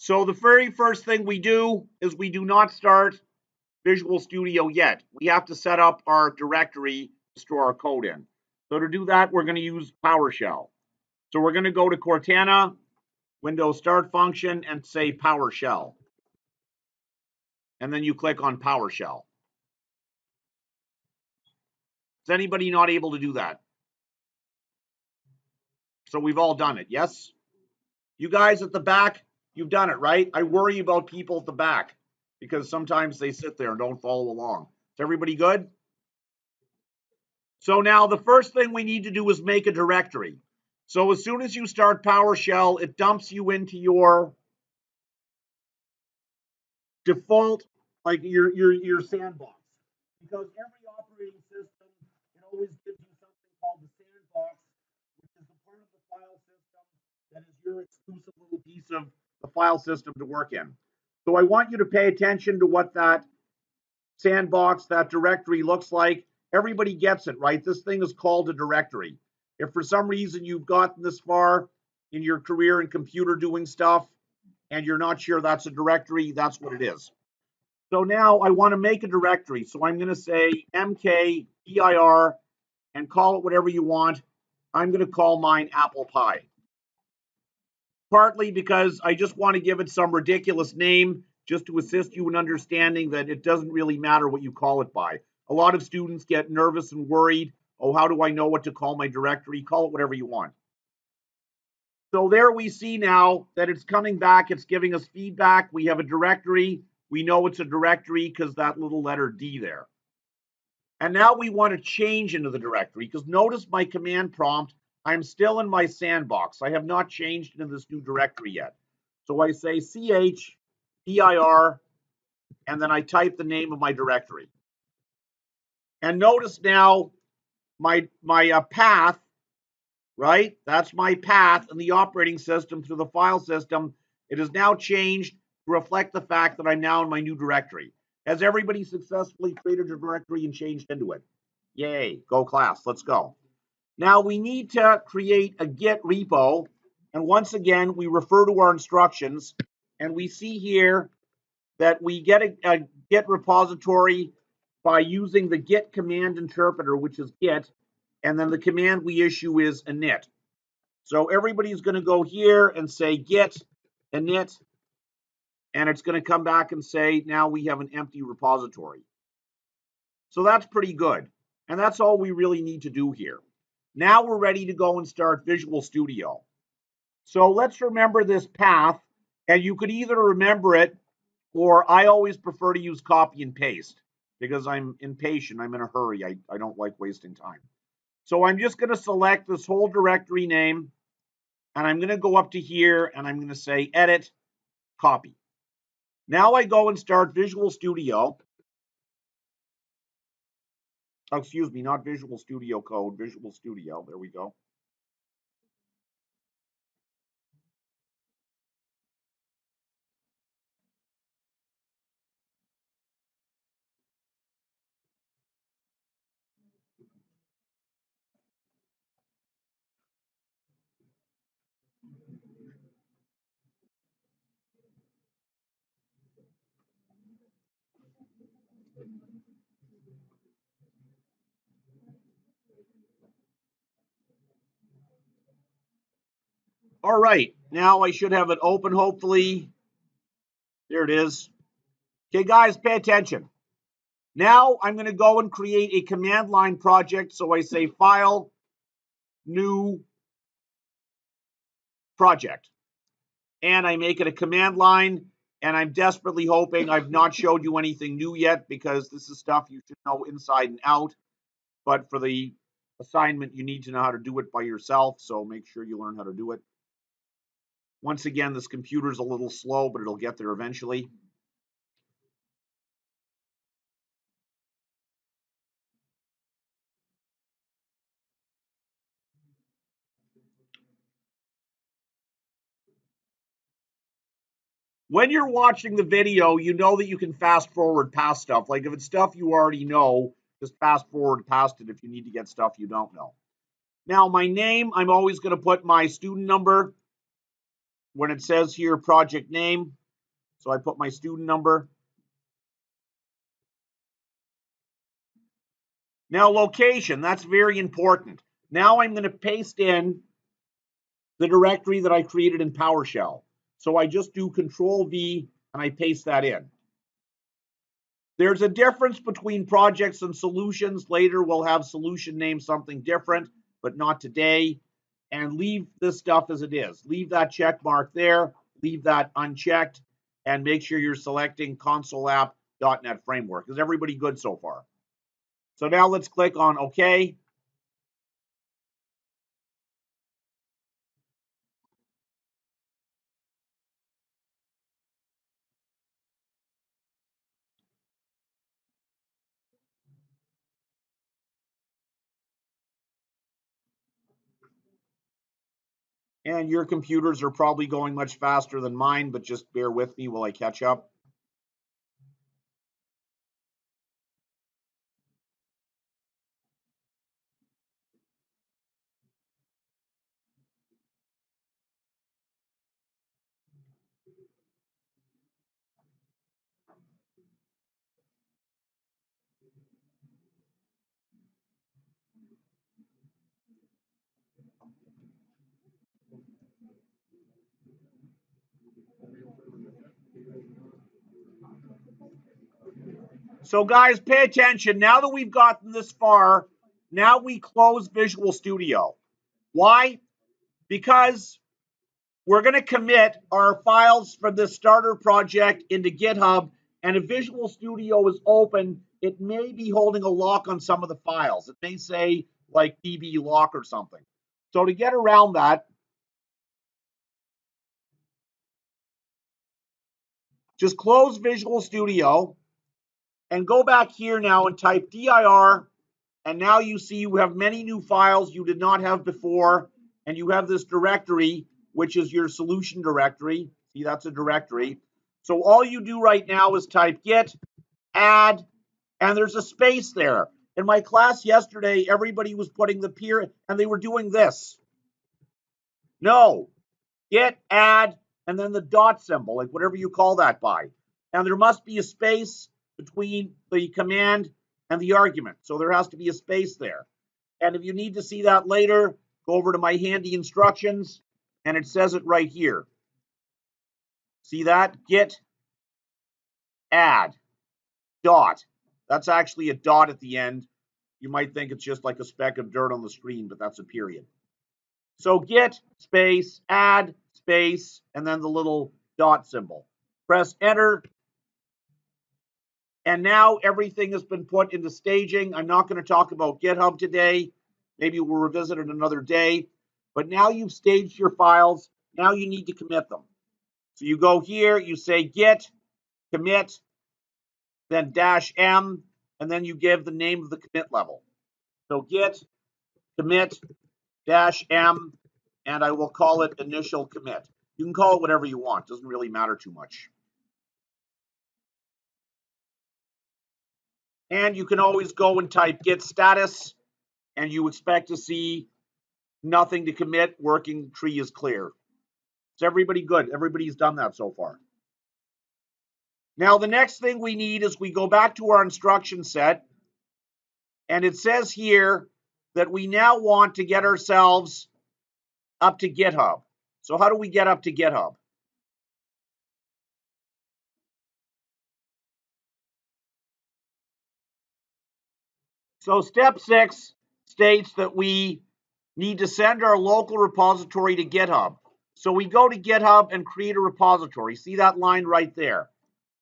So the very first thing we do is we do not start Visual Studio yet. We have to set up our directory to store our code in. So to do that, we're going to use PowerShell. So we're going to go to Cortana, Windows Start Function, and say PowerShell. And then you click on PowerShell. Is anybody not able to do that? So we've all done it, yes? You guys at the back, you've done it, right? I worry about people at the back because sometimes they sit there and don't follow along. Is everybody good? So now the first thing we need to do is make a directory. So as soon as you start PowerShell, it dumps you into your default, like your sandbox. Because every operating system, it always gives you something called the sandbox, which is the part of the file system that is your exclusive little piece of the file system to work in. So I want you to pay attention to what that sandbox, that directory looks like. Everybody gets it, right? This thing is called a directory. If for some reason you've gotten this far in your career in computer doing stuff and you're not sure that's a directory, that's what it is. So now I want to make a directory. So I'm going to say mkdir and call it whatever you want. I'm going to call mine apple pie. Partly because I just want to give it some ridiculous name just to assist you in understanding that it doesn't really matter what you call it by. A lot of students get nervous and worried. Oh, how do I know what to call my directory? Call it whatever you want. So there we see now that it's coming back. It's giving us feedback. We have a directory. We know it's a directory because that little letter D there. And now we want to change into the directory because notice my command prompt, I'm still in my sandbox. I have not changed into this new directory yet. So I say chdir, and then I type the name of my directory. And notice now my path, right? That's my path in the operating system to the file system. It is now changed to reflect the fact that I'm now in my new directory. Has everybody successfully created a directory and changed into it? Yay, go class, let's go. Now we need to create a Git repo. And once again, we refer to our instructions. And we see here that we get a Git repository by using the Git command interpreter, which is Git. And then the command we issue is init. So everybody's going to go here and say Git init. And it's going to come back and say, now we have an empty repository. So that's pretty good. And that's all we really need to do here. Now we're ready to go and start Visual Studio. So let's remember this path. And you could either remember it, or I always prefer to use copy and paste because I'm impatient. I'm in a hurry. I don't like wasting time. So I'm just going to select this whole directory name. And I'm going to go up to here and I'm going to say edit, copy. Now I go and start Visual Studio. Oh, excuse me, not Visual Studio Code, Visual Studio. There we go. All right, now I should have it open, hopefully. There it is. Okay, guys, pay attention. Now I'm going to go and create a command line project. So I say File, New, Project. And I make it a command line. And I'm desperately hoping I've not showed you anything new yet because this is stuff you should know inside and out. But for the assignment, you need to know how to do it by yourself. So make sure you learn how to do it. Once again, this computer's a little slow, but it'll get there eventually. When you're watching the video, you know that you can fast forward past stuff. Like if it's stuff you already know, just fast forward past it if you need to get stuff you don't know. Now, my name, I'm always going to put my student number. when it says here project name, so I put my student number. Now location, that's very important. Now I'm going to paste in the directory that I created in PowerShell. So I just do Control V and I paste that in. There's a difference between projects and solutions. Later we'll have solution name something different, but not today. And leave this stuff as it is. Leave that check mark there, leave that unchecked, and make sure you're selecting console app.NET Framework. Is everybody good so far? So now let's click on OK. And your computers are probably going much faster than mine, but just bear with me while I catch up. So guys, pay attention. Now that we've gotten this far, now we close Visual Studio. Why? Because we're going to commit our files from this starter project into GitHub, and if Visual Studio is open, it may be holding a lock on some of the files. It may say like DB lock or something. So to get around that, just close Visual Studio and go back here now and type dir, and now you see you have many new files you did not have before, and you have this directory, which is your solution directory. See, that's a directory. So all you do right now is type git add, and there's a space there. In my class yesterday, everybody was putting the period, and they were doing this. No, git add, and then the dot symbol, like whatever you call that by. And there must be a space between the command and the argument. So there has to be a space there. And if you need to see that later, go over to my handy instructions, and it says it right here. See that? Git add dot. That's actually a dot at the end. You might think it's just like a speck of dirt on the screen, but that's a period. So git space add space and then the little dot symbol. Press enter. And now everything has been put into staging. I'm not going to talk about GitHub today. Maybe we'll revisit it another day. But now you've staged your files. Now you need to commit them. So you go here, you say git commit, then -m, and then you give the name of the commit level. So git commit -m, and I will call it initial commit. You can call it whatever you want. Doesn't really matter too much. And you can always go and type git status, and you expect to see nothing to commit, working tree is clear. Is everybody good? Everybody's done that so far. Now, the next thing we need is we go back to our instruction set, and it says here that we now want to get ourselves up to GitHub. So how do we get up to GitHub? So step 6 states that we need to send our local repository to GitHub. So we go to GitHub and create a repository. See that line right there?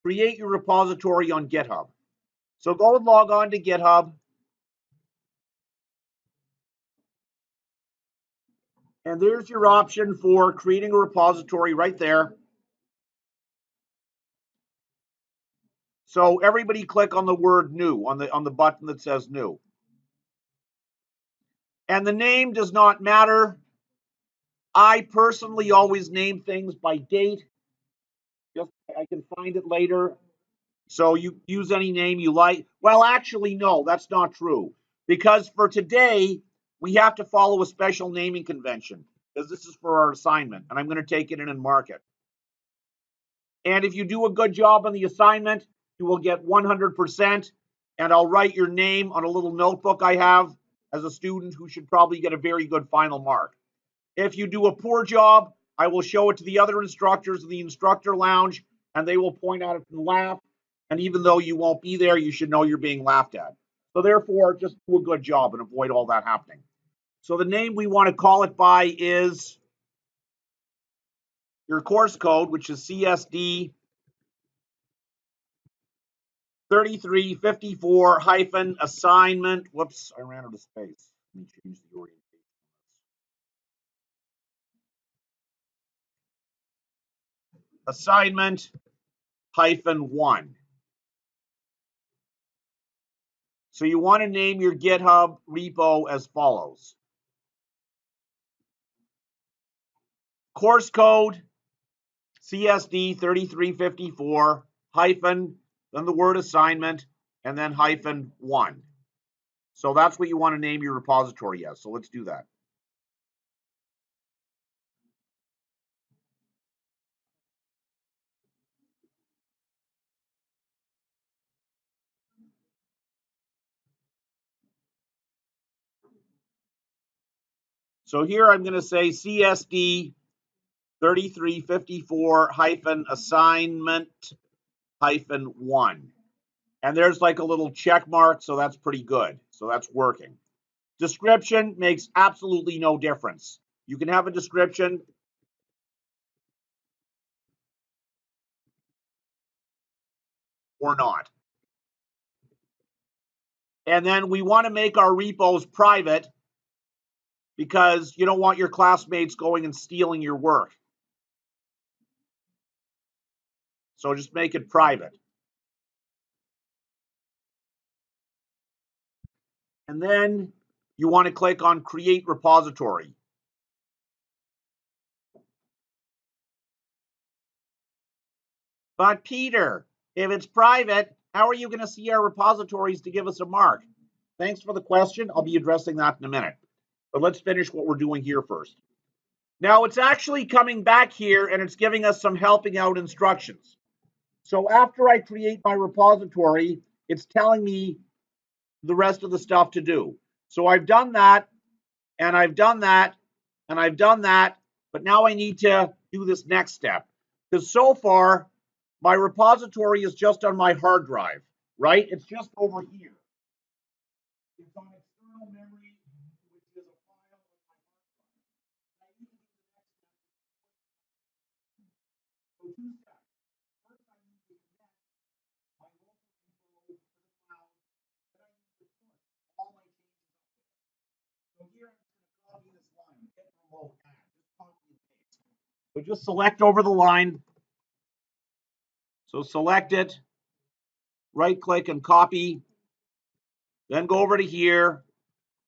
Create your repository on GitHub. So go and log on to GitHub. And there's your option for creating a repository right there. So everybody click on the word new on the button that says new. And the name does not matter. I personally always name things by date. Just I can find it later. So you use any name you like. Well, actually, no, that's not true. Because for today, we have to follow a special naming convention. because this is for our assignment, and I'm going to take it in and mark it. And if you do a good job on the assignment, you will get 100%, and I'll write your name on a little notebook I have as a student who should probably get a very good final mark. If you do a poor job, I will show it to the other instructors in the instructor lounge, and they will point at it and laugh. And even though you won't be there, you should know you're being laughed at. So therefore, just do a good job and avoid all that happening. So the name we want to call it by is your course code, which is CSD 3354 hyphen assignment. Whoops, I ran out of space. Let me change the orientation. Assignment hyphen 1. So you want to name your GitHub repo as follows. Course code CSD 3354 hyphen, then the word assignment, and then hyphen 1. So that's what you want to name your repository as. So let's do that. So here I'm going to say CSD 3354 hyphen assignment hyphen 1. And there's like a little check mark, so that's pretty good. So that's working. Description makes absolutely no difference. You can have a description or not. And then we want to make our repos private because you don't want your classmates going and stealing your work. So just make it private. And then you want to click on Create Repository. But Peter, if it's private, how are you going to see our repositories to give us a mark? Thanks for the question. I'll be addressing that in a minute. But let's finish what we're doing here first. Now it's actually coming back here and it's giving us some helping out instructions. So after I create my repository, it's telling me the rest of the stuff to do. So I've done that, and I've done that, and I've done that, but now I need to do this next step. Because so far, my repository is just on my hard drive, right? It's just over here. It's on external memory, which is a file on my hard drive. I need to do the next step. So 2 steps. First, I need to connect my local info to the cloud. Then I need to push all my changes up there. So here I'm just going to copy this line, Git Repo add, just copy and paste. So just select over the line. So select it, right click and copy, then go over to here,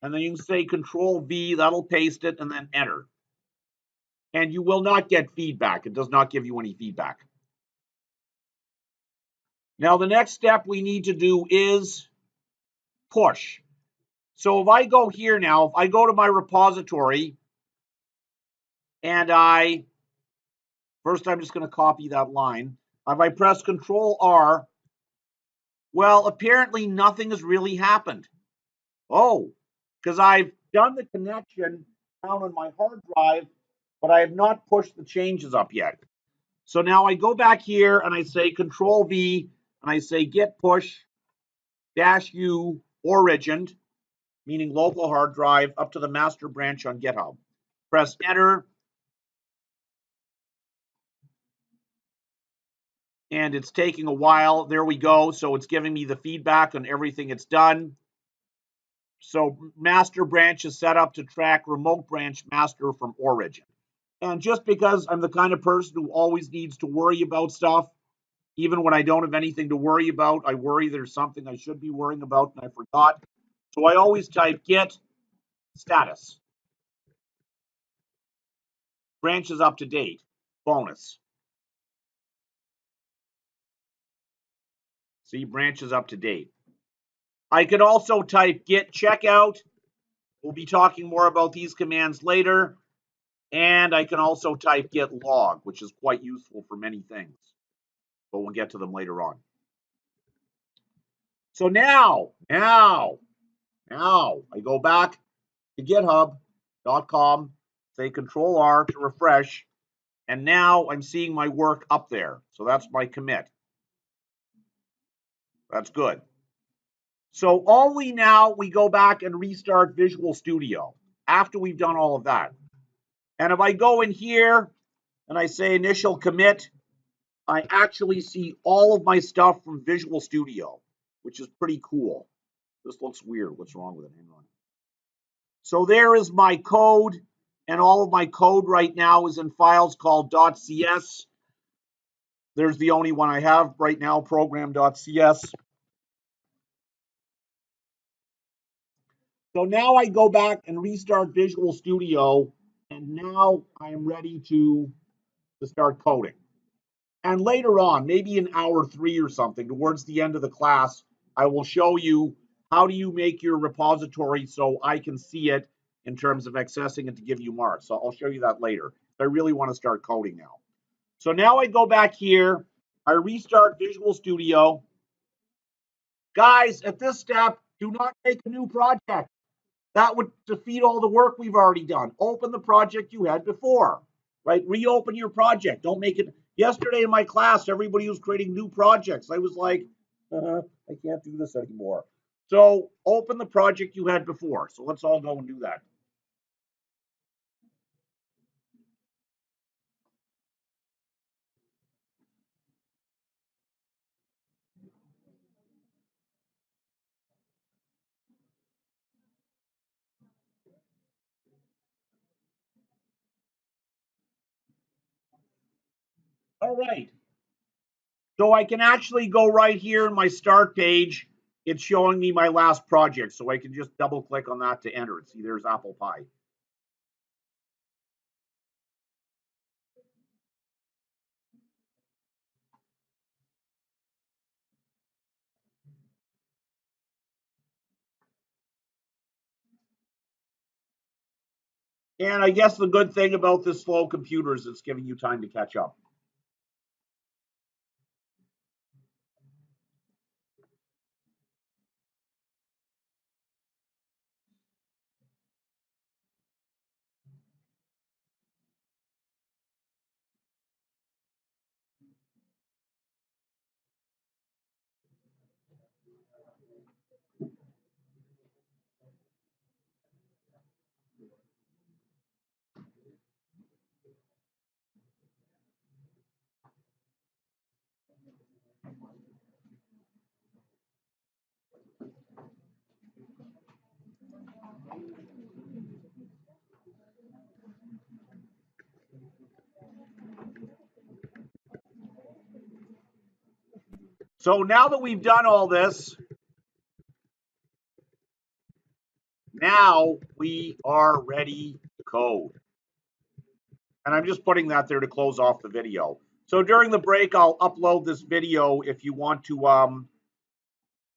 and then you can say Control V, that'll paste it, and then enter. And you will not get feedback. It does not give you any feedback. Now the next step we need to do is push. So if I go here now, if I go to my repository, and first I'm just going to copy that line. If I press Control R, well, apparently nothing has really happened. Oh, because I've done the connection down on my hard drive, but I have not pushed the changes up yet. So now I go back here and I say Control V and I say Git push -U origin, meaning local hard drive, up to the master branch on GitHub. Press enter. And it's taking a while. There we go. So it's giving me the feedback on everything it's done. So master branch is set up to track remote branch master from origin. And just because I'm the kind of person who always needs to worry about stuff, even when I don't have anything to worry about, I worry there's something I should be worrying about and I forgot. So I always type git status. Branch is up to date. Bonus. See, branch is up to date. I could also type git checkout. We'll be talking more about these commands later. And I can also type git log, which is quite useful for many things, but we'll get to them later on. So now I go back to github.com, say Control R to refresh, and now I'm seeing my work up there. So that's my commit. That's good. So we go back and restart Visual Studio after we've done all of that. And if I go in here and I say initial commit, I actually see all of my stuff from Visual Studio, which is pretty cool. This looks weird. What's wrong with it? Hang on. So there is my code, and all of my code right now is in files called .cs. There's the only one I have right now, program.cs. So now I go back and restart Visual Studio, and now I am ready to start coding. And later on, maybe in hour 3 or something, towards the end of the class, I will show you how do you make your repository so I can see it in terms of accessing it to give you marks. So I'll show you that later. I really want to start coding now. So now I go back here, I restart Visual Studio. Guys, at this step, do not make a new project. That would defeat all the work we've already done. Open the project you had before, right? Reopen your project. Don't make it. Yesterday in my class, everybody was creating new projects. I was like, I can't do this anymore. So open the project you had before. So let's all go and do that. All right. So I can actually go right here in my start page. It's showing me my last project. So I can just double click on that to enter it. See, there's apple pie. And I guess the good thing about this slow computer is it's giving you time to catch up. So now that we've done all this, now we are ready to code. And I'm just putting that there to close off the video. So during the break, I'll upload this video if you want to